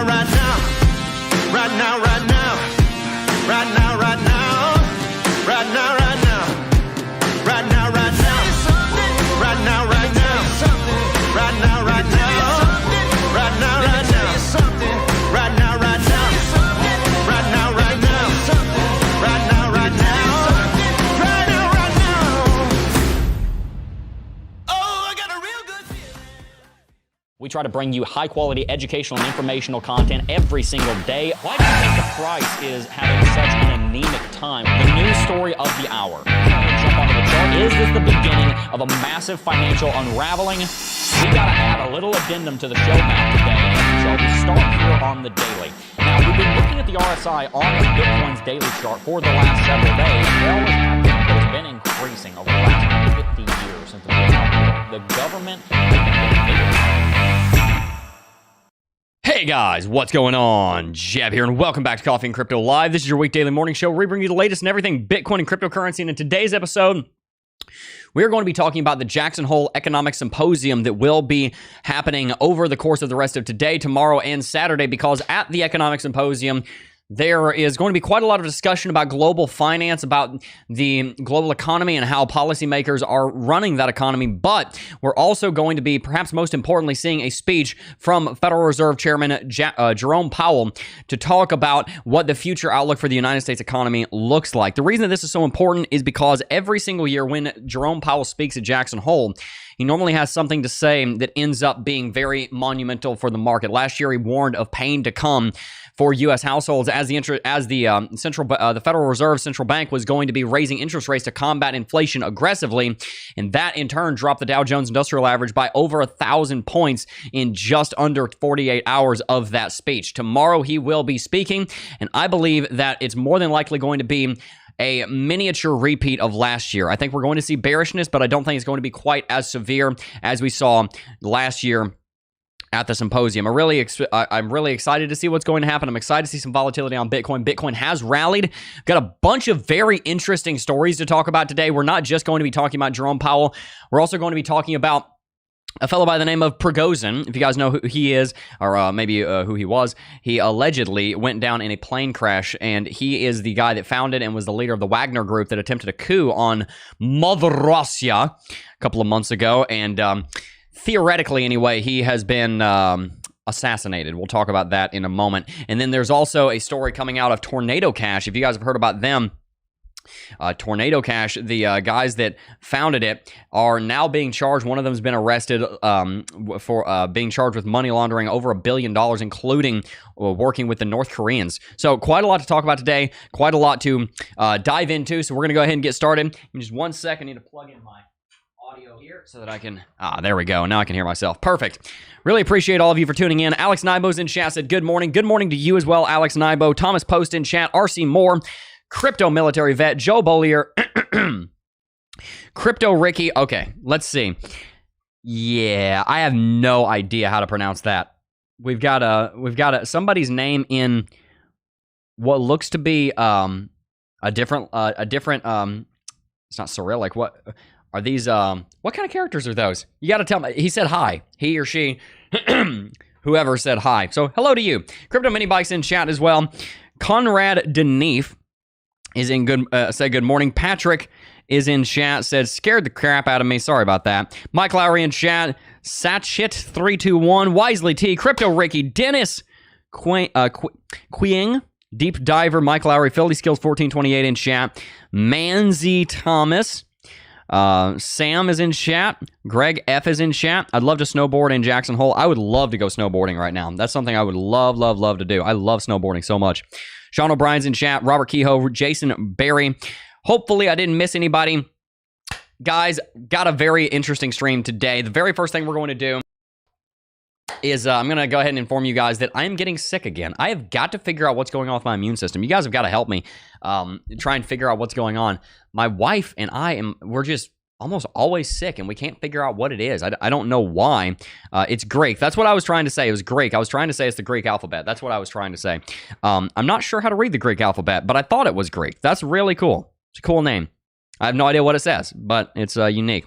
now, right now. Right now, right now. Right now, right now. Right now, right now. Right now, right now. Right now, right now. Right now, right now. Right now, right now. Right now, right now. Right now, right now. Right now, right now. Right now, right now. Oh, I got a real good feeling. We try to bring you high-quality educational and informational content every single day. Why do you think the price is having such an anemic time? The news story of the hour. Jump onto the chart. Is this the beginning of a massive financial unraveling? We got to add a little addendum to the show map today. So we start here on the daily. Now, we've been looking at the RSI on Bitcoin's daily chart for the last several days. It always has been, but it's been increasing over the last 50 years since the government has been getting bigger. Hey guys, what's going on? Jab here, and welcome back to Coffee and Crypto Live. This is your week daily morning show where we bring you the latest in everything Bitcoin and cryptocurrency. And in today's episode, we're going to be talking about the Jackson Hole Economic Symposium that will be happening over the course of the rest of today, tomorrow, and Saturday, because at the Economic Symposium, there is going to be quite a lot of discussion about global finance, about the global economy and how policymakers are running that economy. But we're also going to be, perhaps most importantly, seeing a speech from Federal Reserve Chairman Jerome Powell to talk about what the future outlook for the United States economy looks like. The reason that this is so important is because every single year when Jerome Powell speaks at Jackson Hole, he normally has something to say that ends up being very monumental for the market. Last year, he warned of pain to come for U.S. households as the Federal Reserve Central Bank was going to be raising interest rates to combat inflation aggressively, and that in turn dropped the Dow Jones Industrial Average by over 1,000 points in just under 48 hours of that speech. Tomorrow he will be speaking, and I believe that it's more than likely going to be a miniature repeat of last year. I think we're going to see bearishness, but I don't think it's going to be quite as severe as we saw last year at the symposium. I'm really excited to see what's going to happen. I'm excited to see some volatility on Bitcoin. Bitcoin has rallied. Got a bunch of very interesting stories to talk about today. We're not just going to be talking about Jerome Powell. We're also going to be talking about a fellow by the name of Prigozhin. If you guys know who he is, or maybe who he was, he allegedly went down in a plane crash, and he is the guy that founded and was the leader of the Wagner group that attempted a coup on Mother Russia a couple of months ago, and theoretically, anyway, he has been assassinated. We'll talk about that in a moment. And then there's also a story coming out of Tornado Cash. If you guys have heard about them, Tornado Cash, the guys that founded it, are now being charged. One of them has been arrested for being charged with money laundering over $1 billion, including working with the North Koreans. So quite a lot to talk about today, quite a lot to dive into. So we're going to go ahead and get started. In just 1 second, I need to plug in my audio here so that I can, there we go. Now I can hear myself. Perfect. Really appreciate all of you for tuning in. Alex Nybo's in chat, said good morning. Good morning to you as well, Alex Nybo. Thomas Post in chat. RC Moore, Crypto Military Vet, Joe Bollier, Crypto Ricky. Okay, let's see. Yeah, I have no idea how to pronounce that. We've got somebody's name in what looks to be a different it's not Cyrillic. What are these? What kind of characters are those? You got to tell me. He said hi. He or she, whoever said hi. So hello to you. Crypto Mini Bikes in chat as well. Conrad Denif is in said good morning. Patrick is in chat, said scared the crap out of me. Sorry about that. Mike Lowry in chat. Satchit321. Wisely T. Crypto Ricky. Dennis Quing. Deep Diver. Mike Lowry. Philly Skills 1428 in chat. Manzi Thomas. Sam is in chat. Greg F is in chat. I'd love to snowboard in Jackson Hole. I would love to go snowboarding right now. That's something I would love to do. I love snowboarding so much. Sean O'Brien's in chat. Robert Kehoe, Jason Barry. Hopefully I didn't miss anybody. Guys, got a very interesting stream today. The very first thing we're going to do is I'm going to go ahead and inform you guys that I am getting sick again. I have got to figure out what's going on with my immune system. You guys have got to help me try and figure out what's going on. My wife and we're just almost always sick, and we can't figure out what it is. I don't know why. It's Greek. That's what I was trying to say. It was Greek. I was trying to say it's the Greek alphabet. That's what I was trying to say. I'm not sure how to read the Greek alphabet, but I thought it was Greek. That's really cool. It's a cool name. I have no idea what it says, but it's unique.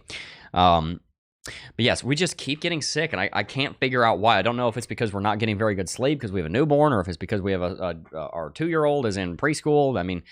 But yes, we just keep getting sick, and I can't figure out why. I don't know if it's because we're not getting very good sleep because we have a newborn, or if it's because we have our 2-year-old is in preschool. I mean,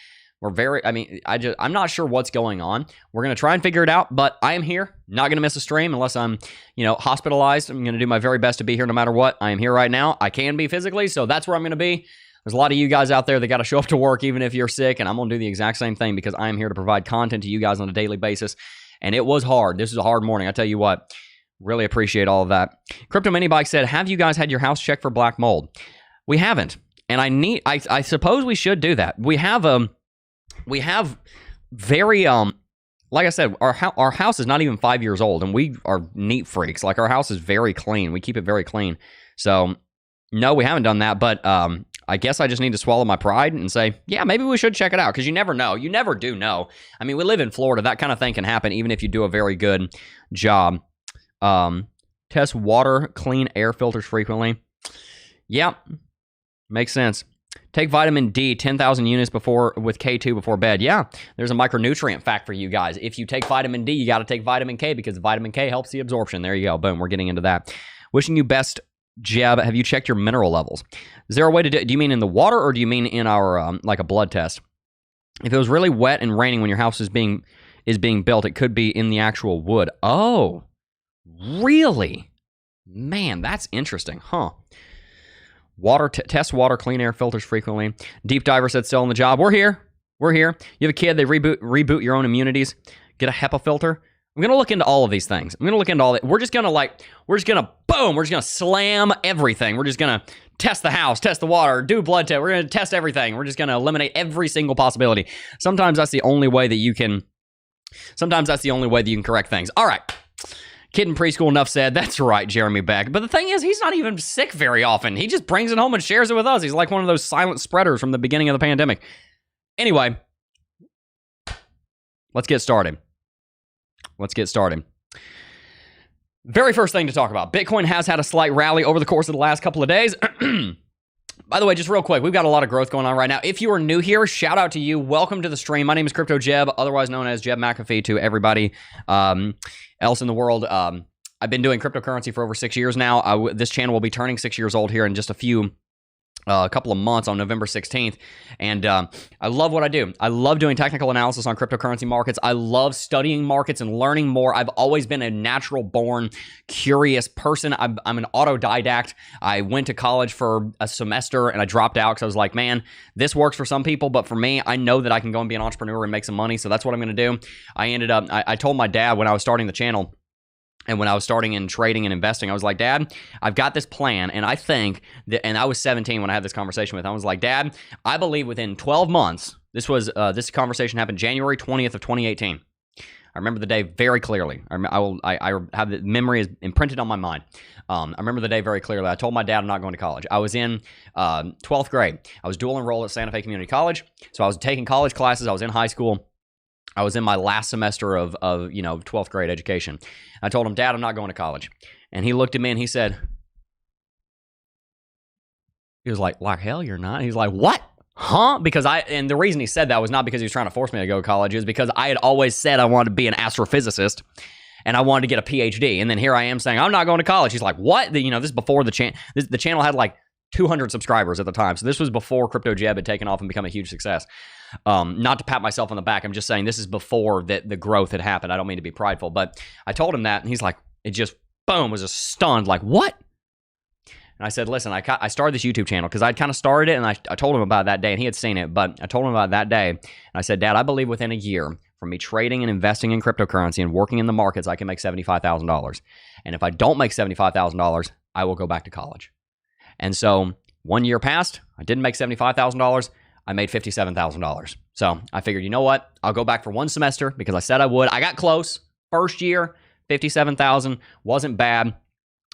I'm not sure what's going on. We're going to try and figure it out, but I am here. Not going to miss a stream unless I'm, hospitalized. I'm going to do my very best to be here no matter what. I am here right now. I can be physically, so that's where I'm going to be. There's a lot of you guys out there that got to show up to work even if you're sick, and I'm going to do the exact same thing because I am here to provide content to you guys on a daily basis. And it was hard. This was a hard morning. I tell you what, really appreciate all of that. Crypto Mini Bike said, have you guys had your house checked for black mold? We haven't. And I suppose we should do that. We have very, like I said, our house is not even 5 years old, and we are neat freaks. Like, our house is very clean. We keep it very clean. So no, we haven't done that, but I guess I just need to swallow my pride and say, yeah, maybe we should check it out, because you never know. You never do know. I mean, we live in Florida. That kind of thing can happen even if you do a very good job. Test water, clean air filters frequently. Yeah, makes sense. Take vitamin D, 10,000 units with K2 before bed. Yeah, there's a micronutrient fact for you guys. If you take vitamin D, you got to take vitamin K because vitamin K helps the absorption. There you go. Boom, we're getting into that. Wishing you best, Jeb. Have you checked your mineral levels? Is there a way to do you mean in the water, or do you mean in our like a blood test? If it was really wet and raining when your house is being built, it could be in the actual wood. Oh, really? Man, that's interesting, huh? Water test water, clean air filters frequently. Deep Diver said still on the job. We're here. You have a kid, they reboot your own immunities. Get a HEPA filter. I'm going to look into all of these things. I'm going to look into all that. We're just going to slam everything. We're just going to test the house, test the water, do blood test. We're going to test everything. We're just going to eliminate every single possibility. Sometimes that's the only way that you can correct things. All right. Kid in preschool, enough said. That's right, Jeremy Beck. But the thing is, he's not even sick very often. He just brings it home and shares it with us. He's like one of those silent spreaders from the beginning of the pandemic. Anyway, let's get started. Very first thing to talk about. Bitcoin has had a slight rally over the course of the last couple of days. By the way, just real quick, we've got a lot of growth going on right now. If you are new here, shout out to you. Welcome to the stream. My name is Crypto Jeb, otherwise known as Jeb McAfee to everybody else in the world. I've been doing cryptocurrency for over 6 years now. This channel will be turning 6 years old here in just a couple of months on November 16th. And I love what I do. I love doing technical analysis on cryptocurrency markets. I love studying markets and learning more. I've always been a natural born curious person. I'm an autodidact. I went to college for a semester and I dropped out because I was like, man, this works for some people, but for me, I know that I can go and be an entrepreneur and make some money. So that's what I'm going to do. I told my dad when I was starting the channel, and when I was starting in trading and investing, I was like, Dad, I've got this plan. And I think that, and I was 17 when I had this conversation with him. I was like, Dad, I believe within 12 months, this conversation happened January 20th of 2018. I remember the day very clearly. I have the memory is imprinted on my mind. I remember the day very clearly. I told my dad I'm not going to college. I was in 12th grade. I was dual enrolled at Santa Fe Community College. So I was taking college classes. I was in high school. I was in my last semester of 12th grade education. I told him, Dad, I'm not going to college. And he looked at me and he said, he was like hell you're not? He's like, what? Huh? And the reason he said that was not because he was trying to force me to go to college. It was because I had always said I wanted to be an astrophysicist and I wanted to get a PhD. And then here I am saying, I'm not going to college. He's like, what? This is before the channel had like 200 subscribers at the time. So this was before Crypto Jeb had taken off and become a huge success. Not to pat myself on the back. I'm just saying this is before the growth had happened. I don't mean to be prideful, but I told him that and he's like, it just, boom, was just stunned. Like, what? And I said, listen, I started this YouTube channel because I'd kind of started it and I told him about that day and he had seen it, but I told him about that day. And I said, Dad, I believe within a year from me trading and investing in cryptocurrency and working in the markets, I can make $75,000. And if I don't make $75,000, I will go back to college. And so 1 year passed. I didn't make $75,000. I made $57,000. So I figured, you know what? I'll go back for one semester because I said I would. I got close. First year, $57,000 wasn't bad. I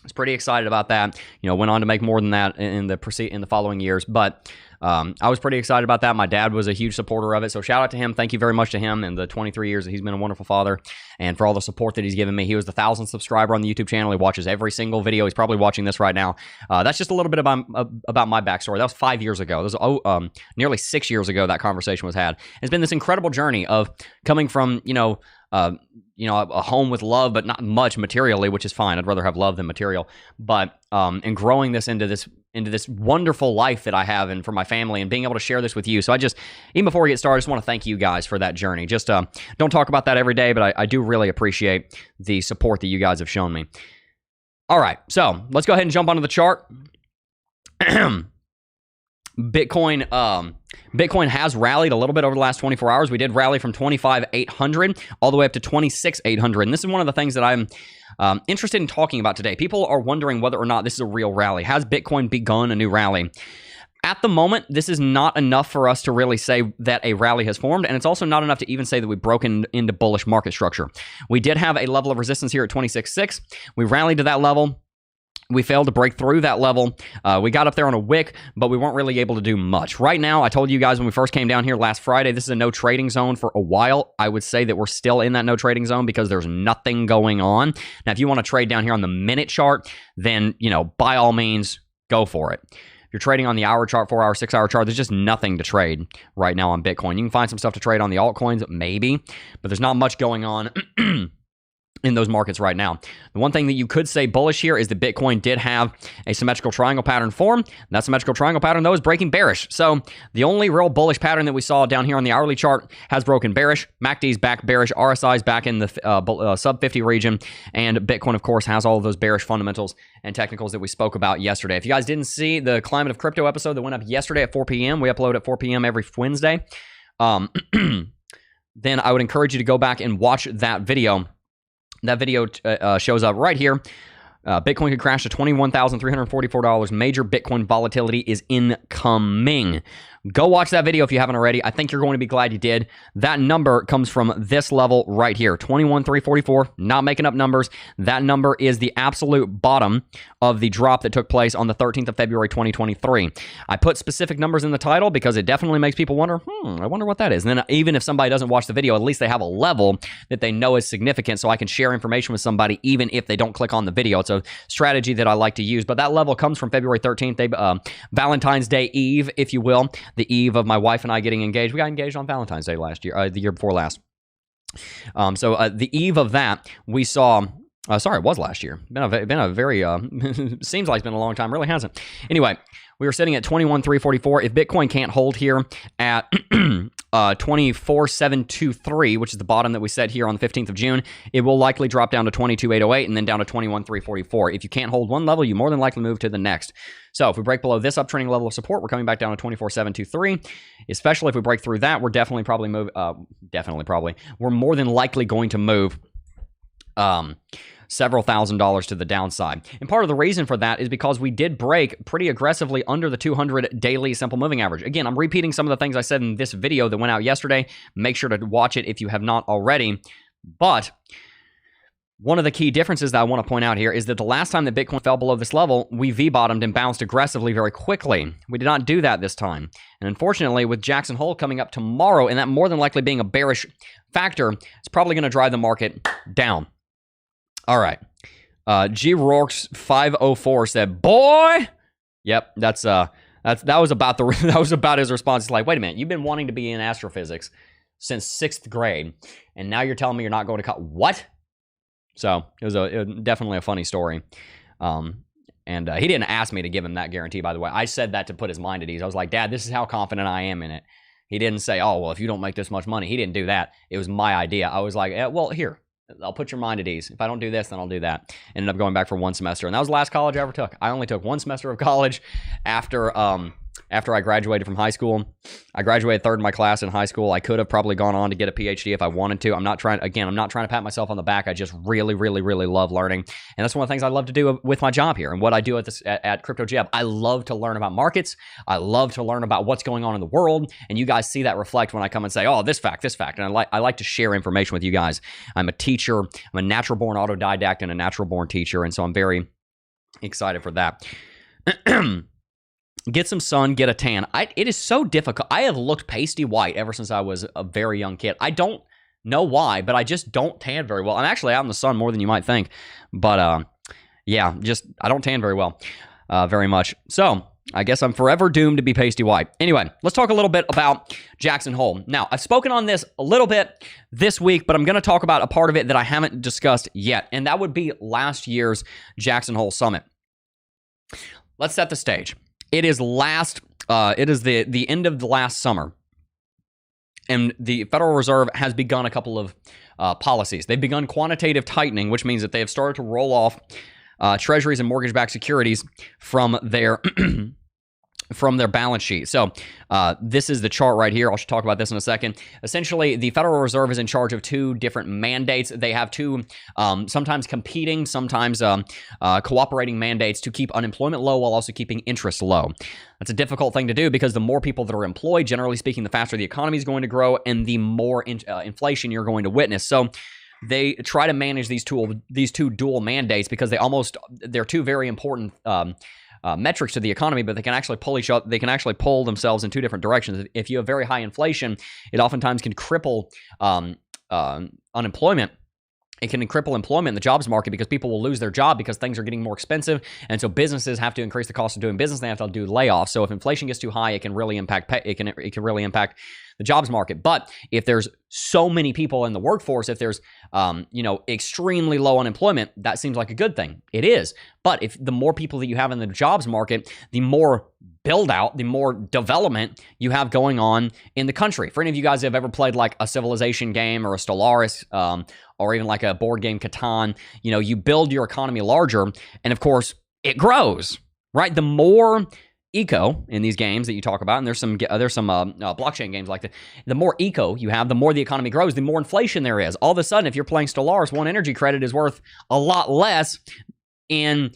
was pretty excited about that. Went on to make more than that in the following years. But I was pretty excited about that. My dad was a huge supporter of it, so shout out to him. Thank you very much to him and the 23 years that he's been a wonderful father, and for all the support that he's given me. He was the 1,000th subscriber on the YouTube channel. He watches every single video. He's probably watching this right now. That's just a little bit about my backstory. That was 5 years ago. That was nearly 6 years ago that conversation was had. It's been this incredible journey of coming from, a home with love, but not much materially, which is fine. I'd rather have love than material. But and growing this into this wonderful life that I have, and for my family, and being able to share this with you. So I just, even before we get started, I just want to thank you guys for that journey. Just don't talk about that every day, but I do really appreciate the support that you guys have shown me. All right, so let's go ahead and jump onto the chart. Bitcoin has rallied a little bit over the last 24 hours. We did rally from 25,800 all the way up to 26,800. And this is one of the things that I'm interested in talking about today. People are wondering whether or not this is a real rally. Has Bitcoin begun a new rally? At the moment, this is not enough for us to really say that a rally has formed, and it's also not enough to even say that we've broken into bullish market structure. We did have a level of resistance here at 26.6. We rallied to that level. We failed to break through that level. We got up there on a wick, but we weren't really able to do much. Right now, I told you guys when we first came down here last Friday, this is a no trading zone for a while. I would say that we're still in that no trading zone because there's nothing going on. Now, if you want to trade down here on the minute chart, then, by all means, go for it. If you're trading on the hour chart, 4 hour, 6 hour chart, there's just nothing to trade right now on Bitcoin. You can find some stuff to trade on the altcoins, maybe, but there's not much going on in those markets right now. The one thing that you could say bullish here is that Bitcoin did have a symmetrical triangle pattern form. That symmetrical triangle pattern, though, is breaking bearish. So the only real bullish pattern that we saw down here on the hourly chart has broken bearish. MACD's back bearish. RSI's back in the sub 50 region. And Bitcoin, of course, has all of those bearish fundamentals and technicals that we spoke about yesterday. If you guys didn't see the Climate of Crypto episode that went up yesterday at 4 p.m., we upload at 4 p.m. every Wednesday, then I would encourage you to go back and watch that video. That video shows up right here. Bitcoin could crash to $21,344. Major Bitcoin volatility is incoming. Go watch that video if you haven't already. I think you're going to be glad you did. That number comes from this level right here, 21,344. Not making up numbers. That number is the absolute bottom of the drop that took place on the 13th of February, 2023. I put specific numbers in the title because it definitely makes people wonder, I wonder what that is. And then even if somebody doesn't watch the video, at least they have a level that they know is significant, so I can share information with somebody even if they don't click on the video. It's a strategy that I like to use. But that level comes from February 13th, Valentine's Day Eve, if you will. The eve of my wife and I getting engaged. We got engaged on Valentine's Day last year, the year before last. So the eve of that, we saw. Sorry, it was last year. Been a very seems like it's been a long time. Really hasn't. Anyway, we were sitting at 21,344. If Bitcoin can't hold here at 24,723, which is the bottom that we set here on the 15th of June, it will likely drop down to 22,808 and then down to 21,344. If you can't hold one level, you more than likely move to the next. So if we break below this uptrending level of support, we're coming back down to 24,723. Especially if we break through that, we're definitely probably we're more than likely going to move several $1,000s to the downside. And part of the reason for that is because we did break pretty aggressively under the 200 daily simple moving average. Again, I'm repeating some of the things I said in this video that went out yesterday. Make sure to watch it if you have not already. But one of the key differences that I want to point out here is that the last time that Bitcoin fell below this level, we V-bottomed and bounced aggressively very quickly. We did not do that this time. And unfortunately, with Jackson Hole coming up tomorrow, and that more than likely being a bearish factor, it's probably going to drive the market down. All right. G Rourke's 504 said, "Boy." Yep, that was about his response. It's like, wait a minute, you've been wanting to be in astrophysics since 6th grade, and now you're telling me you're not going to what? So it was definitely a funny story. And he didn't ask me to give him that guarantee, by the way. I said that to put his mind at ease. I was like, Dad, this is how confident I am in it. He didn't say, oh, well, if you don't make this much money. He didn't do that. It was my idea. I was like, well, here, I'll put your mind at ease. If I don't do this, then I'll do that. Ended up going back for 1 semester. And that was the last college I ever took. I only took 1 semester of college after I graduated from high school. I graduated 3rd in my class in high school. I could have probably gone on to get a PhD if I wanted to. I'm not trying to pat myself on the back. I just really, really, really love learning. And that's one of the things I love to do with my job here and what I do at Crypto Jeb. I love to learn about markets. I love to learn about what's going on in the world. And you guys see that reflect when I come and say, oh, this fact. And I like to share information with you guys. I'm a teacher. I'm a natural-born autodidact and a natural-born teacher. And so I'm very excited for that. get some sun, get a tan. It is so difficult. I have looked pasty white ever since I was a very young kid. I don't know why, but I just don't tan very well. I'm actually out in the sun more than you might think. But yeah, just I don't tan very well, very much. So I guess I'm forever doomed to be pasty white. Anyway, let's talk a little bit about Jackson Hole. Now, I've spoken on this a little bit this week, but I'm going to talk about a part of it that I haven't discussed yet, and that would be last year's Jackson Hole Summit. Let's set the stage. It is the end of the last summer, and the Federal Reserve has begun a couple of policies. They've begun quantitative tightening, which means that they have started to roll off treasuries and mortgage-backed securities from their from their balance sheet. So this is the chart right here. I'll talk about this in a second. Essentially, the Federal Reserve is in charge of two different mandates. They have two sometimes competing, sometimes cooperating mandates to keep unemployment low while also keeping interest low. That's a difficult thing to do because the more people that are employed, generally speaking, the faster the economy is going to grow and the more inflation you're going to witness. So they try to manage these two dual mandates because they're two very important metrics to the economy, but they can actually pull themselves in two different directions. If you have very high inflation, it oftentimes can cripple unemployment. It can cripple employment in the jobs market because people will lose their job because things are getting more expensive, and so businesses have to increase the cost of doing business. They have to do layoffs. So if inflation gets too high, it can really impact really impact the jobs market. But if there's so many people in the workforce, if there's extremely low unemployment, that seems like a good thing. It is. But if the more people that you have in the jobs market, the more build out, the more development you have going on in the country. For any of you guys that have ever played like a Civilization game or a Stellaris, or even like a board game Catan, you build your economy larger, and of course it grows, right? The more eco in these games that you talk about, and there's some blockchain games like that. The more eco you have, the more the economy grows, the more inflation there is. All of a sudden, if you're playing Stellaris, one energy credit is worth a lot less in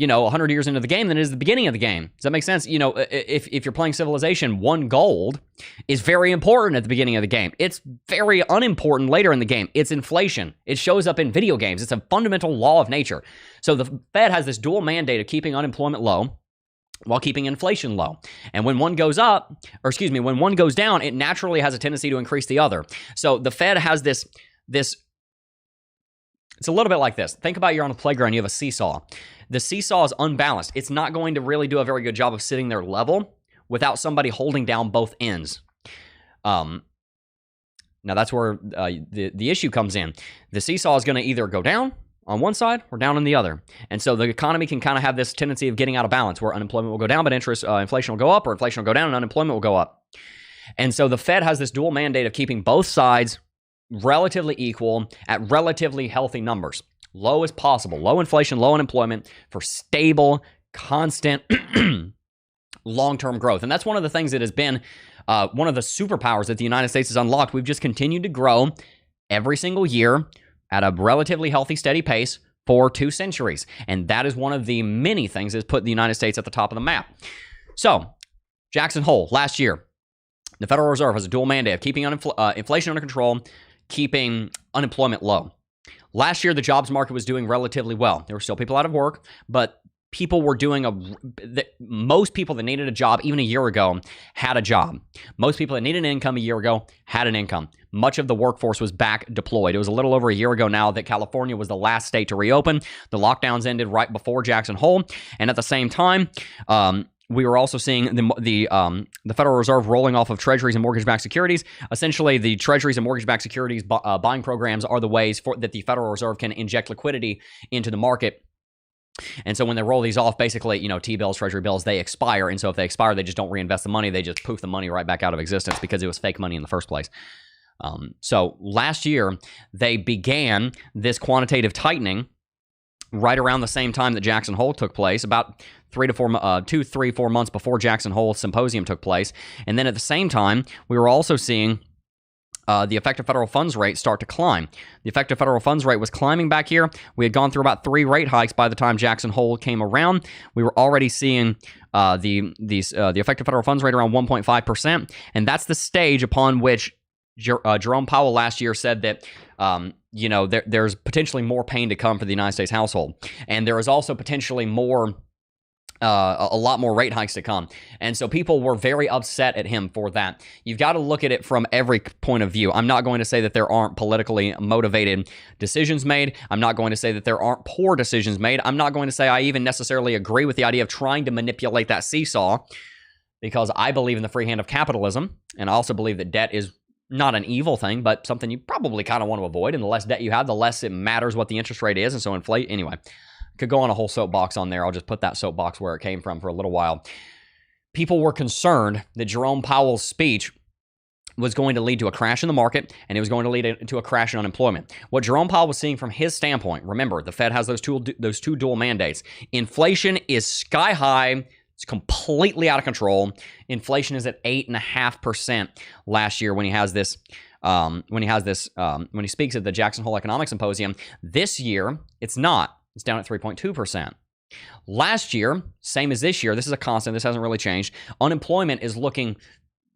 100 years into the game than it is the beginning of the game. Does that make sense? If you're playing Civilization, 1 gold is very important at the beginning of the game. It's very unimportant later in the game. It's inflation. It shows up in video games. It's a fundamental law of nature. So the Fed has this dual mandate of keeping unemployment low while keeping inflation low. And when one goes when one goes down, it naturally has a tendency to increase the other. So the Fed has this it's a little bit like this. Think about you're on a playground, you have a seesaw. The seesaw is unbalanced. It's not going to really do a very good job of sitting there level without somebody holding down both ends. Now that's where the issue comes in. The seesaw is going to either go down on one side or down on the other. And so the economy can kind of have this tendency of getting out of balance where unemployment will go down, but inflation will go up, or inflation will go down and unemployment will go up. And so the Fed has this dual mandate of keeping both sides relatively equal at relatively healthy numbers. Low as possible. Low inflation, low unemployment for stable, constant, long-term growth. And that's one of the things that has been one of the superpowers that the United States has unlocked. We've just continued to grow every single year at a relatively healthy, steady pace for 2 centuries. And that is one of the many things that's put the United States at the top of the map. So, Jackson Hole, last year, the Federal Reserve has a dual mandate of keeping inflation under control, keeping unemployment low. Last year, the jobs market was doing relatively well. There were still people out of work, but people were most people that needed a job even a year ago had a job. Most people that needed an income a year ago had an income. Much of the workforce was back deployed. It was a little over a year ago now that California was the last state to reopen. The lockdowns ended right before Jackson Hole. And at the same time, we were also seeing the Federal Reserve rolling off of treasuries and mortgage-backed securities. Essentially, the treasuries and mortgage-backed securities buying programs are the ways that the Federal Reserve can inject liquidity into the market. And so when they roll these off, basically, T-bills, treasury bills, they expire. And so if they expire, they just don't reinvest the money. They just poof the money right back out of existence because it was fake money in the first place. So last year, they began this quantitative tightening right around the same time that Jackson Hole took place, about 3 to 4 months before Jackson Hole Symposium took place. And then at the same time, we were also seeing the effective federal funds rate start to climb. The effective federal funds rate was climbing back here. We had gone through about 3 rate hikes by the time Jackson Hole came around. We were already seeing the effective federal funds rate around 1.5%, and that's the stage upon which Jerome Powell last year said that there's potentially more pain to come for the United States household, and there is also potentially more a lot more rate hikes to come. And so people were very upset at him for that. You've got to look at it from every point of view. I'm not going to say that there aren't politically motivated decisions made. I'm not going to say that there aren't poor decisions made. I'm not going to say I even necessarily agree with the idea of trying to manipulate that seesaw, because I believe in the free hand of capitalism. And I also believe that debt is not an evil thing, but something you probably kind of want to avoid. And the less debt you have, the less it matters what the interest rate is. And so anyway, could go on a whole soapbox on there. I'll just put that soapbox where it came from for a little while. People were concerned that Jerome Powell's speech was going to lead to a crash in the market, and it was going to lead to a crash in unemployment. What Jerome Powell was seeing from his standpoint, remember, the Fed has those two dual mandates. Inflation is sky high. It's completely out of control. Inflation is at 8.5% last year when he has this. When he speaks at the Jackson Hole Economic Symposium. This year, it's not. It's down at 3.2%. Last year, same as this year, this is a constant, this hasn't really changed. Unemployment is looking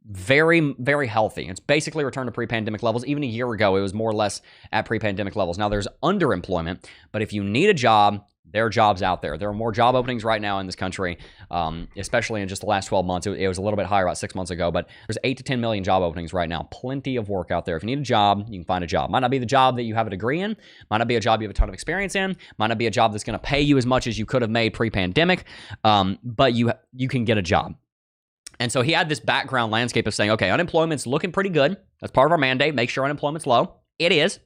very, very healthy. It's basically returned to pre-pandemic levels. Even a year ago, it was more or less at pre-pandemic levels. Now, there's underemployment, but if you need a job, there are jobs out there. There are more job openings right now in this country, especially in just the last 12 months. It was a little bit higher about 6 months ago, but there's 8 to 10 million job openings right now. Plenty of work out there. If you need a job, you can find a job. Might not be the job that you have a degree in. Might not be a job you have a ton of experience in. Might not be a job that's going to pay you as much as you could have made pre-pandemic, but you can get a job. And so he had this background landscape of saying, okay, unemployment's looking pretty good. That's part of our mandate. Make sure unemployment's low. It is.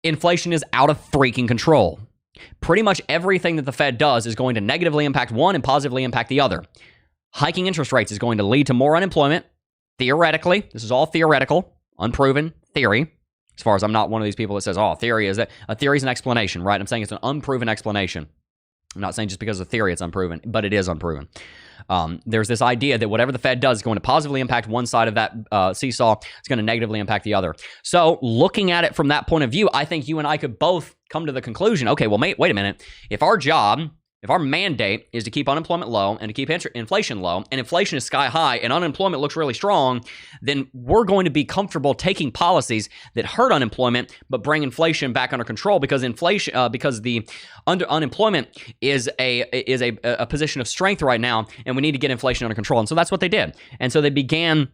Inflation is out of freaking control. Pretty much everything that the Fed does is going to negatively impact one and positively impact the other. Hiking interest rates is going to lead to more unemployment. Theoretically, this is all theoretical, unproven theory. As far as I'm not one of these people that says, oh, theory is that a theory is an explanation, right? I'm saying it's an unproven explanation. I'm not saying just because of theory it's unproven, but it is unproven. There's this idea that whatever the Fed does is going to positively impact one side of that seesaw. It's going to negatively impact the other. So looking at it from that point of view, I think you and I could both come to the conclusion, okay, well, wait a minute. If our mandate is to keep unemployment low and to keep inflation low, and inflation is sky high and unemployment looks really strong, then we're going to be comfortable taking policies that hurt unemployment but bring inflation back under control, because the unemployment is a position of strength right now, and we need to get inflation under control. And so that's what they did. And so they began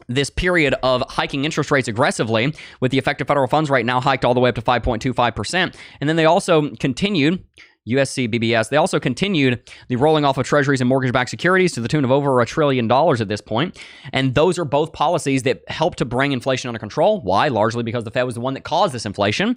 this period of hiking interest rates aggressively, with the effective federal funds rate now hiked all the way up to 5.25%. And then they also continued USC BBS. They also continued the rolling off of treasuries and mortgage-backed securities to the tune of over $1 trillion at this point. And those are both policies that help to bring inflation under control. Why? Largely because the Fed was the one that caused this inflation.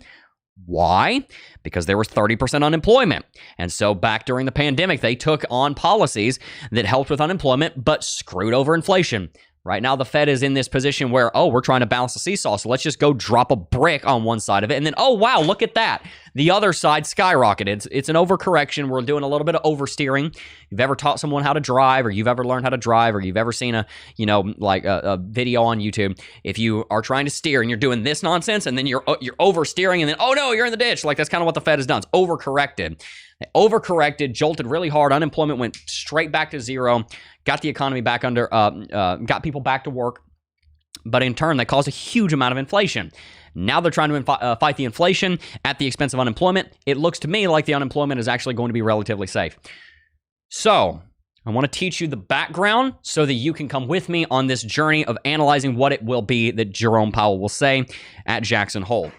Why? Because there was 30% unemployment. And so back during the pandemic, they took on policies that helped with unemployment but screwed over inflation. Right now, the Fed is in this position where, oh, we're trying to balance the seesaw, so let's just go drop a brick on one side of it. And then, oh, wow, look at that. The other side skyrocketed. It's an overcorrection. We're doing a little bit of oversteering. You've ever taught someone how to drive, or you've ever learned how to drive, or you've ever seen a video on YouTube. If you are trying to steer and you're doing this nonsense, and then you're oversteering, and then, oh, no, you're in the ditch. Like, that's kind of what the Fed has done. It's overcorrected. They overcorrected, jolted really hard. Unemployment went straight back to zero, got the economy back got people back to work. But in turn, they caused a huge amount of inflation. Now they're trying to fight the inflation at the expense of unemployment. It looks to me like the unemployment is actually going to be relatively safe. So I want to teach you the background so that you can come with me on this journey of analyzing what it will be that Jerome Powell will say at Jackson Hole.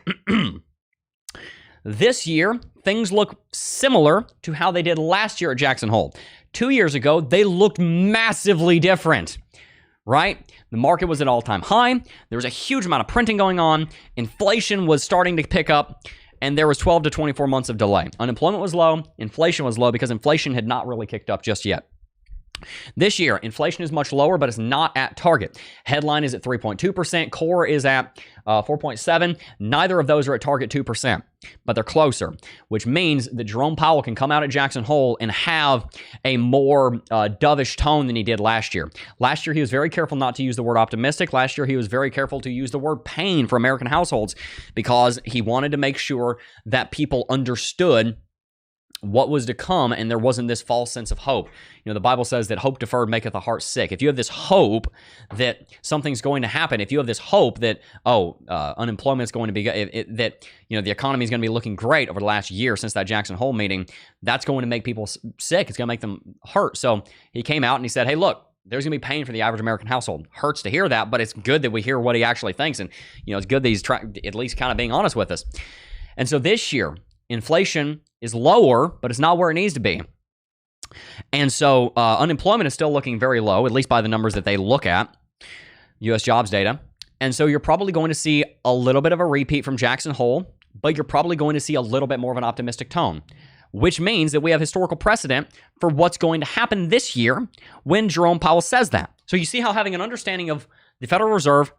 This year, things look similar to how they did last year at Jackson Hole. 2 years ago, they looked massively different, right? The market was at all-time high. There was a huge amount of printing going on. Inflation was starting to pick up, and there was 12 to 24 months of delay. Unemployment was low. Inflation was low because inflation had not really kicked up just yet. This year, inflation is much lower, but it's not at target. Headline is at 3.2%. Core is at 4.7%. Neither of those are at target 2%, but they're closer, which means that Jerome Powell can come out at Jackson Hole and have a more dovish tone than he did last year. Last year, he was very careful not to use the word optimistic. Last year, he was very careful to use the word pain for American households, because he wanted to make sure that people understood what was to come, and there wasn't this false sense of hope. The Bible says that hope deferred maketh the heart sick. If you have this hope that something's going to happen, if you have this hope that unemployment's going to be that the economy is going to be looking great over the last year since that Jackson Hole meeting, that's going to make people sick. It's going to make them hurt. So he came out and he said, "Hey, look, there's going to be pain for the average American household." Hurts to hear that, but it's good that we hear what he actually thinks, and it's good that he's at least kind of being honest with us. And so this year, inflation is lower, but it's not where it needs to be. And so unemployment is still looking very low, at least by the numbers that they look at, U.S. jobs data. And so you're probably going to see a little bit of a repeat from Jackson Hole, but you're probably going to see a little bit more of an optimistic tone, which means that we have historical precedent for what's going to happen this year when Jerome Powell says that. So you see how having an understanding of the Federal Reserve,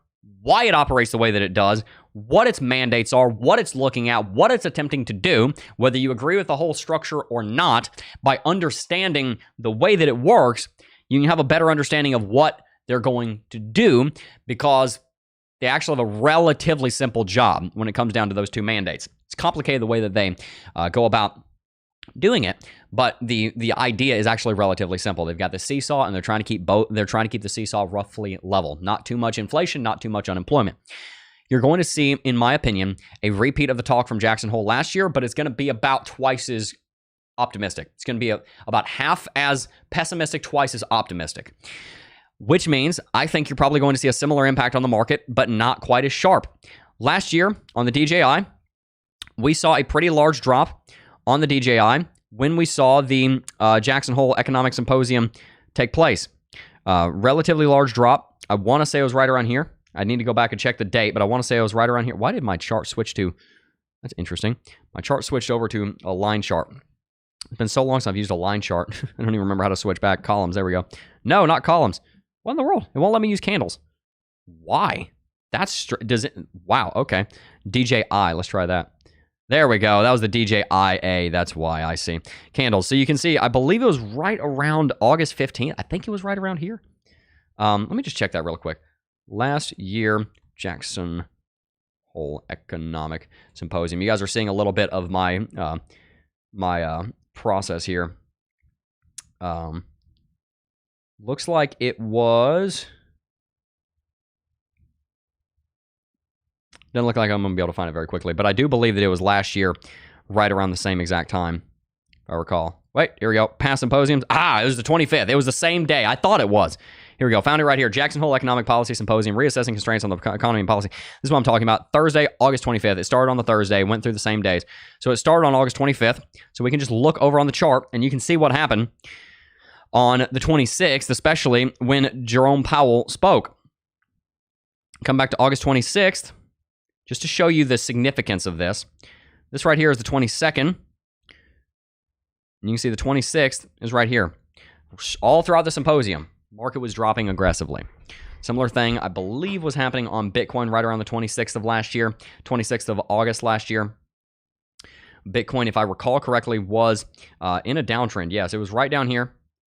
why it operates the way that it does, what its mandates are, what it's looking at, what it's attempting to do, whether you agree with the whole structure or not, by understanding the way that it works, you can have a better understanding of what they're going to do, because they actually have a relatively simple job when it comes down to those two mandates. It's complicated the way that they go about doing it, but the idea is actually relatively simple. They've got the seesaw, and they're trying to keep the seesaw roughly level. Not too much inflation, not too much unemployment. You're going to see, in my opinion, a repeat of the talk from Jackson Hole last year, but it's going to be about twice as optimistic. It's going to be about half as pessimistic, twice as optimistic, which means I think you're probably going to see a similar impact on the market, but not quite as sharp. Last year on the DJI, we saw a pretty large drop on the DJI when we saw the Jackson Hole Economic Symposium take place. Relatively large drop. I want to say it was right around here. I need to go back and check the date, but I want to say it was right around here. Why did my chart switch to... That's interesting. My chart switched over to a line chart. It's been so long since I've used a line chart. I don't even remember how to switch back. Columns. There we go. No, not columns. What in the world? It won't let me use candles. Why? That's... Does it... Wow. Okay. DJI. Let's try that. There we go. That was the DJIA. That's why. I see. Candles. So you can see, I believe it was right around August 15th. I think it was right around here. Let me just check that real quick. Last year, Jackson Hole Economic Symposium. You guys are seeing a little bit of my process here. Looks like it was... Doesn't look like I'm going to be able to find it very quickly, but I do believe that it was last year, right around the same exact time, if I recall. Wait, here we go. Past symposiums. It was the 25th. It was the same day. I thought it was. Here we go. Found it right here. Jackson Hole Economic Policy Symposium, Reassessing Constraints on the Economy and Policy. This is what I'm talking about. Thursday, August 25th. It started on the Thursday, went through the same days. So it started on August 25th. So we can just look over on the chart, and you can see what happened on the 26th, especially when Jerome Powell spoke. Come back to August 26th. Just to show you the significance of this. This right here is the 22nd. And you can see the 26th is right here. All throughout the symposium, market was dropping aggressively. Similar thing, I believe, was happening on Bitcoin right around the 26th of last year, 26th of August last year. Bitcoin, if I recall correctly, was in a downtrend. Yes, it was right down here.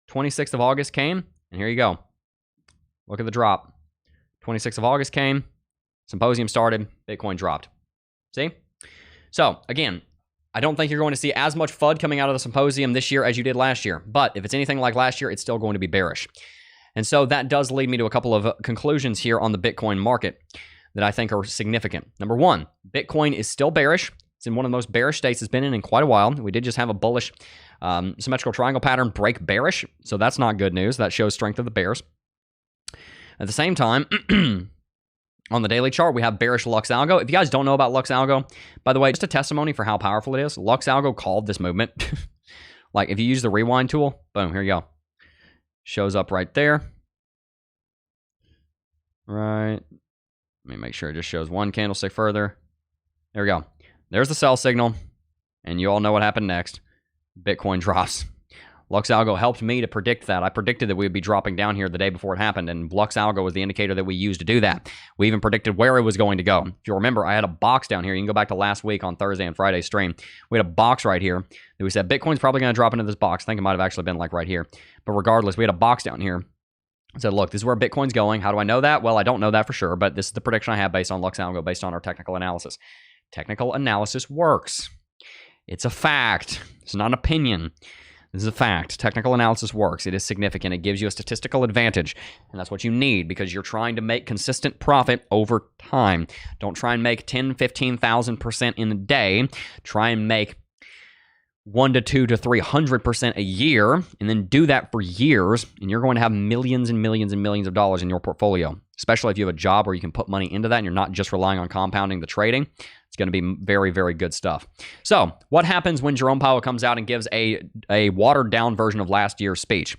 26th of August came, and here you go. Look at the drop. 26th of August came. Symposium started, Bitcoin dropped. See? So, again, I don't think you're going to see as much FUD coming out of the symposium this year as you did last year. But if it's anything like last year, it's still going to be bearish. And so that does lead me to a couple of conclusions here on the Bitcoin market that I think are significant. Number one, Bitcoin is still bearish. It's in one of the most bearish states it's been in quite a while. We did just have a bullish symmetrical triangle pattern break bearish. So that's not good news. That shows strength of the bears. At the same time... On the daily chart, we have bearish Lux Algo. If you guys don't know about Lux Algo, by the way, just a testimony for how powerful it is. Lux Algo called this movement. Like, if you use the rewind tool, boom, here you go. Shows up right there. Right. Let me make sure it just shows one candlestick further. There we go. There's the sell signal. And you all know what happened next. Bitcoin drops. Lux Algo helped me to predict that. I predicted that we would be dropping down here the day before it happened, and Lux Algo was the indicator that we used to do that. We even predicted where it was going to go. If you remember, I had a box down here. You can go back to last week on Thursday and Friday stream. We had a box right here that we said Bitcoin's probably going to drop into this box. I think it might have actually been like right here. But regardless, we had a box down here. I said, look, this is where Bitcoin's going. How do I know that? Well, I don't know that for sure, but this is the prediction I have based on Lux Algo, based on our technical analysis. Technical analysis works. It's a fact. It's not an opinion. This is a fact. Technical analysis works. It is significant. It gives you a statistical advantage, and that's what you need because you're trying to make consistent profit over time. Don't try and make 10, 15,000% in a day. Try and make 1 to 2 to 300% a year, and then do that for years, and you're going to have millions and millions and millions of dollars in your portfolio, especially if you have a job where you can put money into that and you're not just relying on compounding the trading. It's going to be very, very good stuff. So what happens when Jerome Powell comes out and gives a watered down version of last year's speech?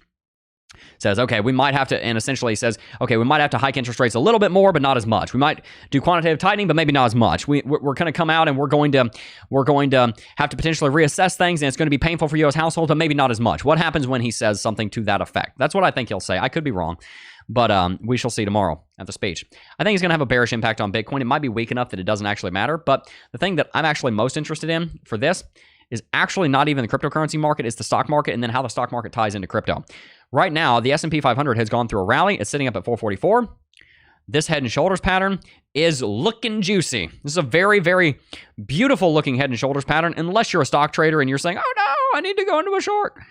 Says, okay, we might have to, and essentially says, okay, we might have to hike interest rates a little bit more, but not as much. We might do quantitative tightening, but maybe not as much. We're going to come out and we're going to have to potentially reassess things, and it's going to be painful for you as households, but maybe not as much. What happens when he says something to that effect? That's what I think he'll say. I could be wrong, but we shall see tomorrow at the speech. I think he's going to have a bearish impact on Bitcoin. It might be weak enough that it doesn't actually matter, but the thing that I'm actually most interested in for this is actually not even the cryptocurrency market, it's the stock market, and then how the stock market ties into crypto. Right now, the S&P 500 has gone through a rally. It's sitting up at 444. This head and shoulders pattern is looking juicy. This is a very, very beautiful looking head and shoulders pattern, unless you're a stock trader and you're saying, oh no, I need to go into a short. If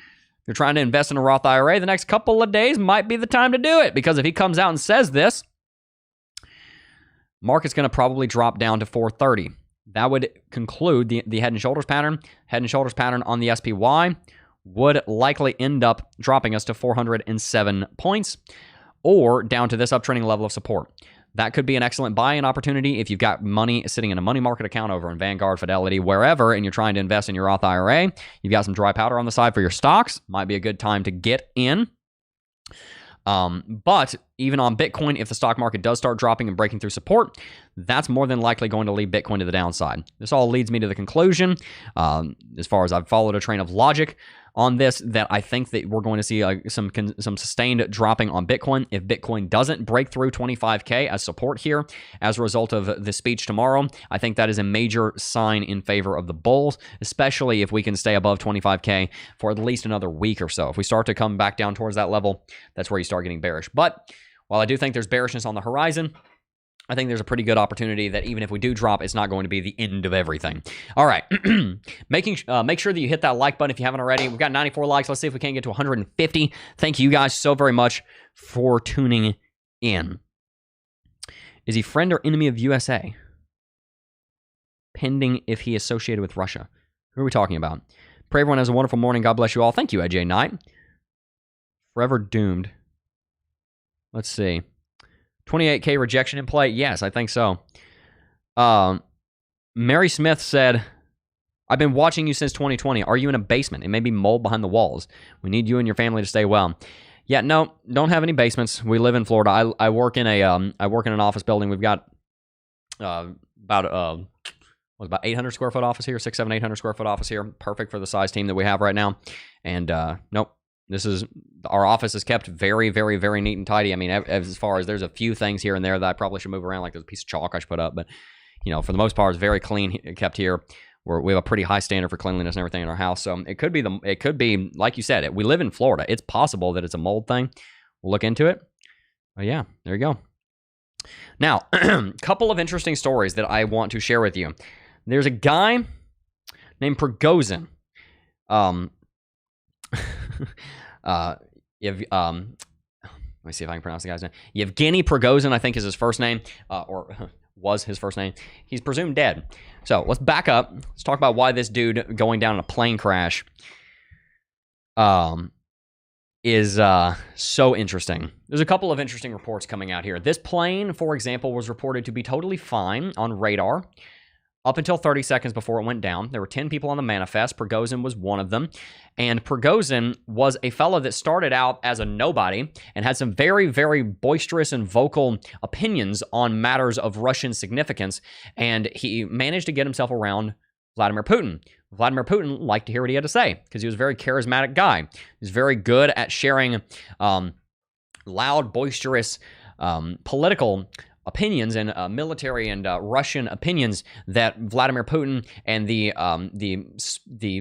you're trying to invest in a Roth IRA, the next couple of days might be the time to do it, because if he comes out and says this, market's going to probably drop down to 430. That would conclude the head and shoulders pattern. Head and shoulders pattern on the SPY would likely end up dropping us to 407 points or down to this uptrending level of support. That could be an excellent buy-in opportunity if you've got money sitting in a money market account over in Vanguard, Fidelity, wherever, and you're trying to invest in your Roth IRA. You've got some dry powder on the side for your stocks. Might be a good time to get in. But even on Bitcoin, if the stock market does start dropping and breaking through support, that's more than likely going to lead Bitcoin to the downside. This all leads me to the conclusion, as far as I've followed a train of logic on this, that I think that we're going to see some sustained dropping on Bitcoin. If Bitcoin doesn't break through 25K as support here as a result of the speech tomorrow, I think that is a major sign in favor of the bulls, especially if we can stay above 25K for at least another week or so. If we start to come back down towards that level, that's where you start getting bearish. But while I do think there's bearishness on the horizon, I think there's a pretty good opportunity that even if we do drop, it's not going to be the end of everything. All right. Make sure that you hit that like button if you haven't already. We've got 94 likes. Let's see if we can get to 150. Thank you guys so very much for tuning in. Is he friend or enemy of USA? Pending if he associated with Russia. Who are we talking about? Pray everyone has a wonderful morning. God bless you all. Thank you, AJ Knight. Forever doomed. Let's see. 28K rejection in play? Yes, I think so. Mary Smith said, I've been watching you since 2020. Are you in a basement? It may be mold behind the walls. We need you and your family to stay well. Yeah, no, don't have any basements. We live in Florida. I work in an office building. We've got about 800 square foot office here, 800 square foot office here. Perfect for the size team that we have right now. And nope. Our office is kept very, very, very neat and tidy. I mean, as far as there's a few things here and there that I probably should move around, like there's a piece of chalk I should put up, but for the most part, it's very clean kept here. We have a pretty high standard for cleanliness and everything in our house. So it could be like you said, we live in Florida. It's possible that it's a mold thing. We'll look into it. But yeah, there you go. Now, a couple of interesting stories that I want to share with you. There's a guy named Prigozhin. Let me see if I can pronounce the guy's name. Yevgeny Prigozhin, I think is his first name, or was his first name. He's presumed dead. So let's back up. Let's talk about why this dude going down in a plane crash is so interesting. There's a couple of interesting reports coming out here. This plane, for example, was reported to be totally fine on radar up until 30 seconds before it went down. There were 10 people on the manifest. Prigozhin was one of them. And Prigozhin was a fellow that started out as a nobody and had some very, very boisterous and vocal opinions on matters of Russian significance. And he managed to get himself around Vladimir Putin. Vladimir Putin liked to hear what he had to say because he was a very charismatic guy. He's very good at sharing loud, boisterous political opinions and military and Russian opinions that Vladimir Putin and the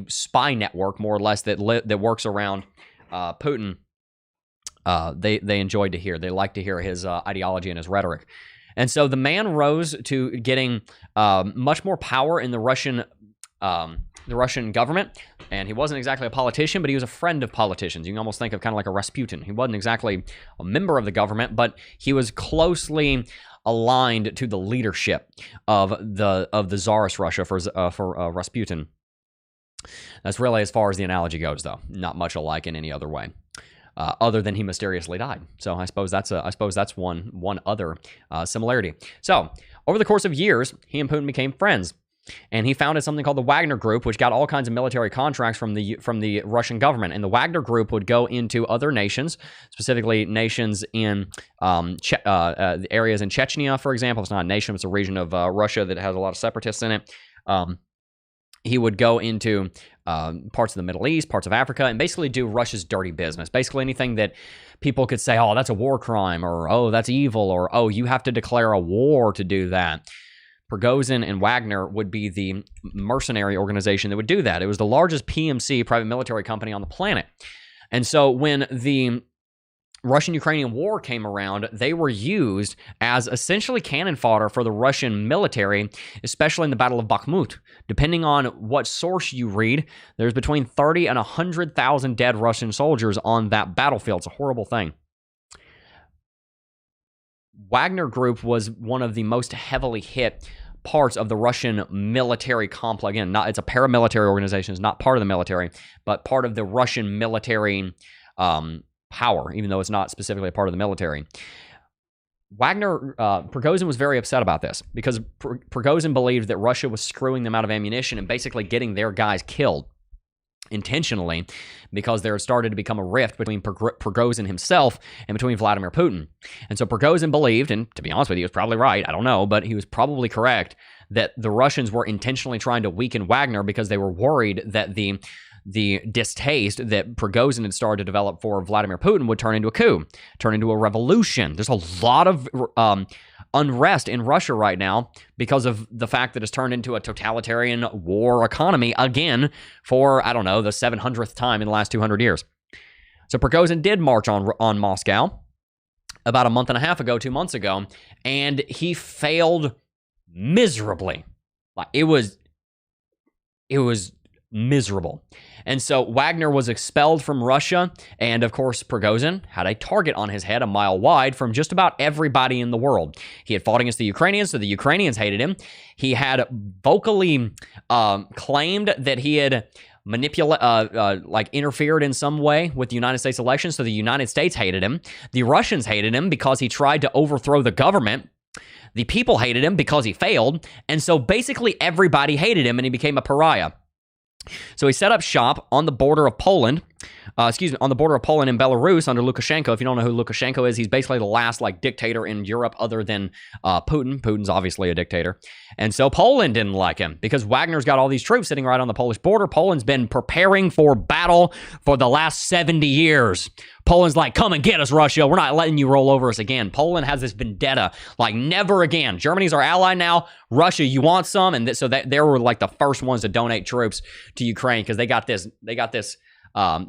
spy network, more or less, that works around Putin, they enjoyed to hear. They liked to hear his ideology and his rhetoric. And so the man rose to getting much more power in the Russian the Russian government, and he wasn't exactly a politician, but he was a friend of politicians. You can almost think of kind of like a Rasputin. He wasn't exactly a member of the government, but he was closely aligned to the leadership of the Tsarist Russia for Rasputin. That's really as far as the analogy goes, though. Not much alike in any other way, other than he mysteriously died. So I suppose that's one other similarity. So over the course of years, he and Putin became friends, and he founded something called the Wagner Group, which got all kinds of military contracts from the Russian government. And the Wagner Group would go into other nations, specifically nations in areas in Chechnya, for example. It's not a nation; it's a region of Russia that has a lot of separatists in it. He would go into parts of the Middle East, parts of Africa, and basically do Russia's dirty business. Basically anything that people could say, oh, that's a war crime, or oh, that's evil, or oh, you have to declare a war to do that. Prigozhin and Wagner would be the mercenary organization that would do that. It was the largest PMC, private military company on the planet. And so when the Russian-Ukrainian war came around, they were used as essentially cannon fodder for the Russian military, especially in the Battle of Bakhmut. Depending on what source you read, there's between 30 and 100,000 dead Russian soldiers on that battlefield. It's a horrible thing. Wagner Group was one of the most heavily hit parts of the Russian military complex. Again, it's a paramilitary organization. It's not part of the military, but part of the Russian military power, even though it's not specifically a part of the military. Prigozhin was very upset about this because Prigozhin believed that Russia was screwing them out of ammunition and basically getting their guys killed intentionally because there started to become a rift between Prigozhin himself and between Vladimir Putin. And so Prigozhin believed, and to be honest with you, he was probably right, I don't know, but he was probably correct, that the Russians were intentionally trying to weaken Wagner because they were worried that the distaste that Prigozhin had started to develop for Vladimir Putin would turn into a coup, turn into a revolution. There's a lot of unrest in Russia right now because of the fact that it's turned into a totalitarian war economy again for, I don't know, the 700th time in the last 200 years. So Prigozhin did march on Moscow about a month and a half ago, 2 months ago, and he failed miserably. Like it was miserable. And so Wagner was expelled from Russia, and of course Prigozhin had a target on his head a mile wide from just about everybody in the world. He had fought against the Ukrainians, so the Ukrainians hated him. He had vocally claimed that he had interfered in some way with the United States elections, so the United States hated him. The Russians hated him because he tried to overthrow the government. The people hated him because he failed, and so basically everybody hated him, and he became a pariah. So he set up shop on the border of Poland, on the border of Poland and Belarus under Lukashenko. If you don't know who Lukashenko is, he's basically the last dictator in Europe other than Putin. Putin's obviously a dictator. And so Poland didn't like him because Wagner's got all these troops sitting right on the Polish border. Poland's been preparing for battle for the last 70 years. Poland's like, come and get us, Russia. We're not letting you roll over us again. Poland has this vendetta, like never again. Germany's our ally now. Russia, you want some? And so they were like the first ones to donate troops to Ukraine because they got this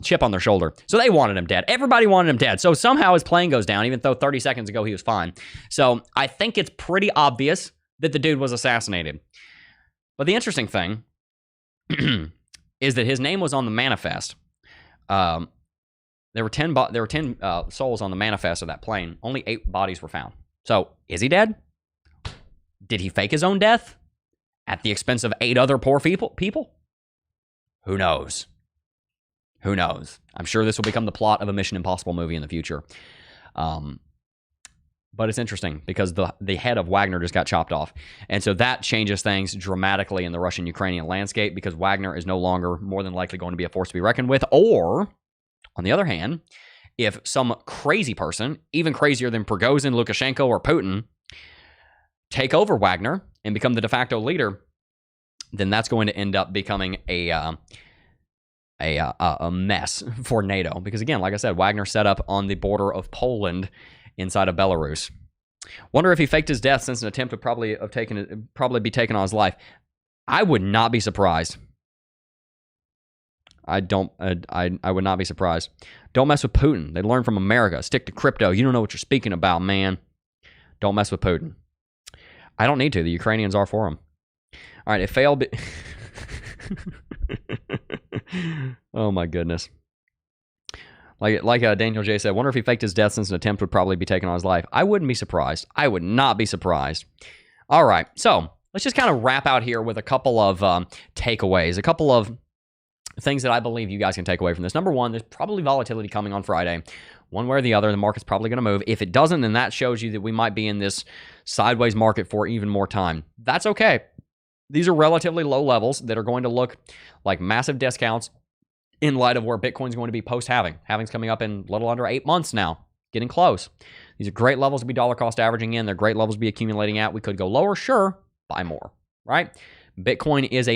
chip on their shoulder. So they wanted him dead. Everybody wanted him dead. So somehow his plane goes down, even though 30 seconds ago he was fine. So I think it's pretty obvious that the dude was assassinated. But the interesting thing is that his name was on the manifest. There were 10 souls on the manifest of that plane. Only 8 bodies were found. So is he dead? Did he fake his own death at the expense of 8 other poor people? Who knows? Who knows? I'm sure this will become the plot of a Mission Impossible movie in the future. But it's interesting because the head of Wagner just got chopped off. And so that changes things dramatically in the Russian-Ukrainian landscape because Wagner is no longer more than likely going to be a force to be reckoned with. Or, on the other hand, if some crazy person, even crazier than Prigozhin, Lukashenko, or Putin, take over Wagner and become the de facto leader, then that's going to end up becoming a mess for NATO. Because again, like I said, Wagner set up on the border of Poland inside of Belarus. Wonder if he faked his death since an attempt would probably be taken on his life. I would not be surprised. I would not be surprised. Don't mess with Putin. They learn from America. Stick to crypto. You don't know what you're speaking about, man. Don't mess with Putin. I don't need to. The Ukrainians are for him. All right, it failed. Oh my goodness. Like Daniel J said, wonder if he faked his death since an attempt would probably be taken on his life. I wouldn't be surprised. I would not be surprised. All right, so let's just kind of wrap out here with a couple of takeaways, a couple of things that I believe you guys can take away from this. Number one, there's probably volatility coming on Friday. One way or the other, the market's probably going to move. If it doesn't, then that shows you that we might be in this sideways market for even more time. That's okay. These are relatively low levels that are going to look like massive discounts in light of where Bitcoin's going to be post-halving. Halving's coming up in a little under 8 months now, getting close. These are great levels to be dollar cost averaging in. They're great levels to be accumulating at. We could go lower, sure, buy more, right? Bitcoin is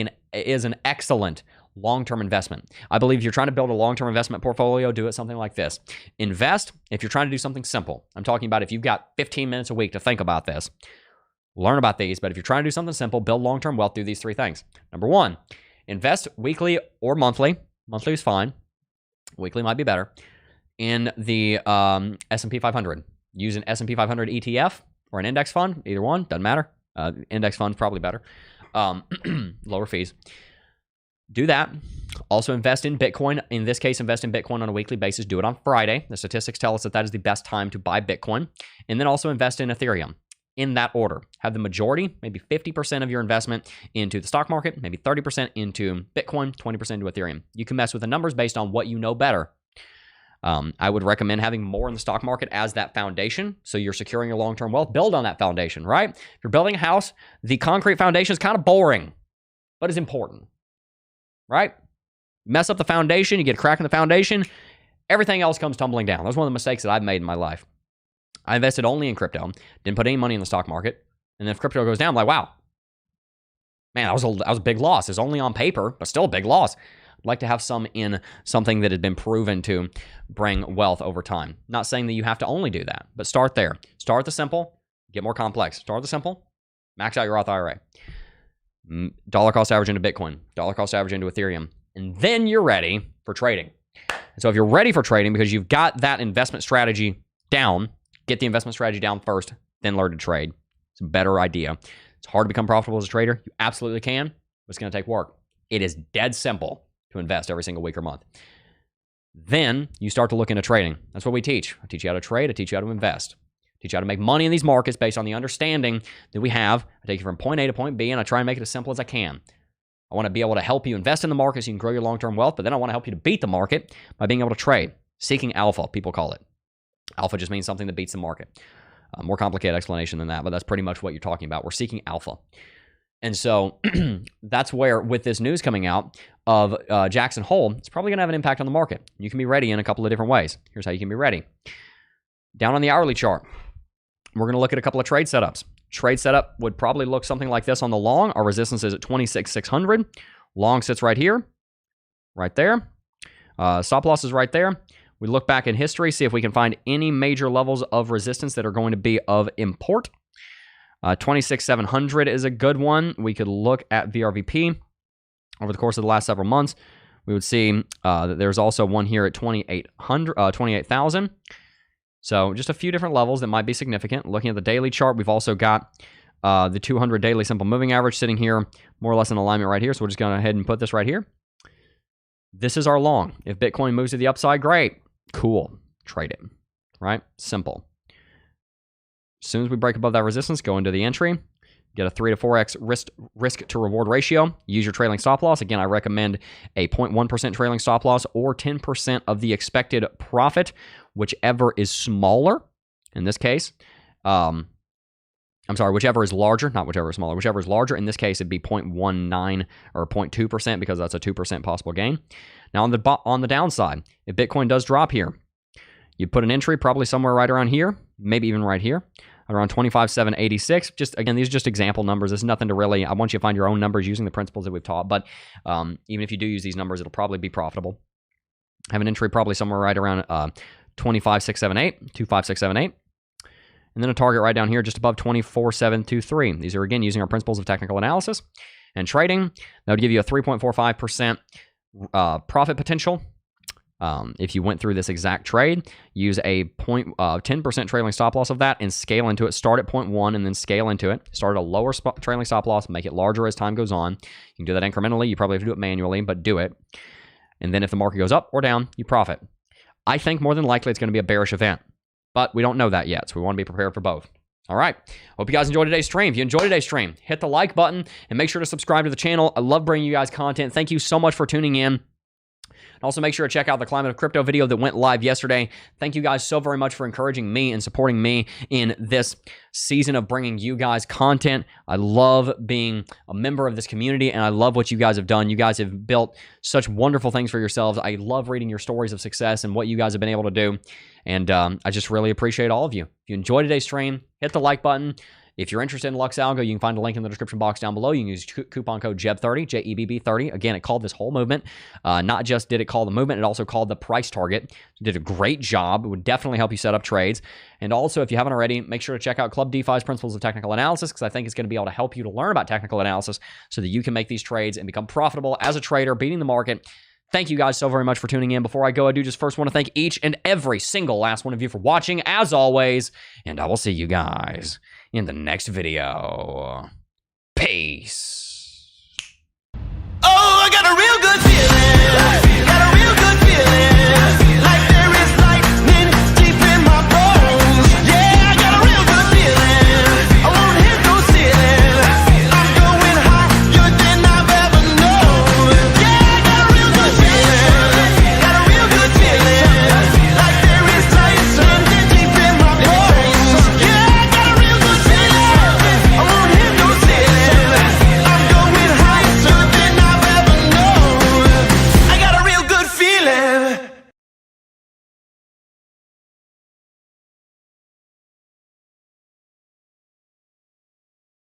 an excellent long-term investment. I believe if you're trying to build a long-term investment portfolio, do it something like this. Invest if you're trying to do something simple. I'm talking about if you've got 15 minutes a week to think about this. Learn about these, but if you're trying to do something simple, build long-term wealth, do these three things. Number one, invest weekly or monthly. Monthly is fine. Weekly might be better. In the S&P 500. Use an S&P 500 ETF or an index fund. Either one. Doesn't matter. Index fund's probably better. Lower fees. Do that. Also invest in Bitcoin. In this case, invest in Bitcoin on a weekly basis. Do it on Friday. The statistics tell us that that is the best time to buy Bitcoin. And then also invest in Ethereum. In that order. Have the majority, maybe 50% of your investment into the stock market, maybe 30% into Bitcoin, 20% into Ethereum. You can mess with the numbers based on what you know better. I would recommend having more in the stock market as that foundation, so you're securing your long-term wealth. Build on that foundation, right? If you're building a house, the concrete foundation is kind of boring, but it's important, right? Mess up the foundation, you get a crack in the foundation, everything else comes tumbling down. That's one of the mistakes that I've made in my life. I invested only in crypto, didn't put any money in the stock market, and then if crypto goes down, I'm like, wow, man, that was a big loss. It's only on paper, but still a big loss. I'd like to have some in something that had been proven to bring wealth over time. Not saying that you have to only do that, but start there. Start the simple, get more complex. Start the simple, max out your Roth IRA. Dollar cost average into Bitcoin, dollar cost average into Ethereum, and then you're ready for trading. And so if you're ready for trading because you've got that investment strategy down, get the investment strategy down first, then learn to trade. It's a better idea. It's hard to become profitable as a trader. You absolutely can, but it's going to take work. It is dead simple to invest every single week or month. Then you start to look into trading. That's what we teach. I teach you how to trade. I teach you how to invest. I teach you how to make money in these markets based on the understanding that we have. I take you from point A to point B, and I try and make it as simple as I can. I want to be able to help you invest in the market so you can grow your long-term wealth, but then I want to help you to beat the market by being able to trade. Seeking alpha, people call it. Alpha just means something that beats the market. More complicated explanation than that, but that's pretty much what you're talking about. We're seeking alpha. And so that's where, with this news coming out of Jackson Hole, it's probably going to have an impact on the market. You can be ready in a couple of different ways. Here's how you can be ready. Down on the hourly chart, we're going to look at a couple of trade setups. Trade setup would probably look something like this on the long. Our resistance is at 26,600. Long sits right here, right there. Stop loss is right there. We look back in history, see if we can find any major levels of resistance that are going to be of import. 26,700 is a good one. We could look at VRVP over the course of the last several months. We would see that there's also one here at 28,000. So just a few different levels that might be significant. Looking at the daily chart, we've also got the 200 daily simple moving average sitting here, more or less in alignment right here. So we're just going to go ahead and put this right here. This is our long. If Bitcoin moves to the upside, great. Cool. Trade it. Right? Simple. As soon as we break above that resistance, go into the entry. Get a 3 to 4x risk to reward ratio. Use your trailing stop loss. Again, I recommend a 0.1% trailing stop loss or 10% of the expected profit, whichever is smaller. In this case, whichever is larger, not whichever is smaller, whichever is larger. In this case, it'd be 0.19 or 0.2% because that's a 2% possible gain. Now, on the downside, if Bitcoin does drop here, you'd put an entry probably somewhere right around here, maybe even right here, around 25,786. Just again, these are just example numbers. There's nothing to really, I want you to find your own numbers using the principles that we've taught. But even if you do use these numbers, it'll probably be profitable. Have an entry probably somewhere right around 25,678. And then a target right down here just above 24,723. These are, again, using our principles of technical analysis and trading. That would give you a 3.45% profit potential. If you went through this exact trade, use a 10% trailing stop loss of that and scale into it. Start at 0.1 and then scale into it. Start at a lower trailing stop loss, make it larger as time goes on. You can do that incrementally. You probably have to do it manually, but do it. And then if the market goes up or down, you profit. I think more than likely it's going to be a bearish event, but we don't know that yet. So we want to be prepared for both. All right. Hope you guys enjoyed today's stream. If you enjoyed today's stream, hit the like button and make sure to subscribe to the channel. I love bringing you guys content. Thank you so much for tuning in. And also make sure to check out the Climate of Crypto video that went live yesterday. Thank you guys so very much for encouraging me and supporting me in this season of bringing you guys content. I love being a member of this community, and I love what you guys have done. You guys have built such wonderful things for yourselves. I love reading your stories of success and what you guys have been able to do. And I just really appreciate all of you. If you enjoyed today's stream, hit the like button. If you're interested in Lux Algo, you can find a link in the description box down below. You can use coupon code JEB30, JEBB30. Again, it called this whole movement. Not just did it call the movement, it also called the price target. It did a great job. It would definitely help you set up trades. And also, if you haven't already, make sure to check out Club DeFi's Principles of Technical Analysis, because I think it's going to be able to help you to learn about technical analysis so that you can make these trades and become profitable as a trader, beating the market. Thank you guys so very much for tuning in. Before I go, I do just first want to thank each and every single last one of you for watching, as always, and I will see you guys in the next video. Peace.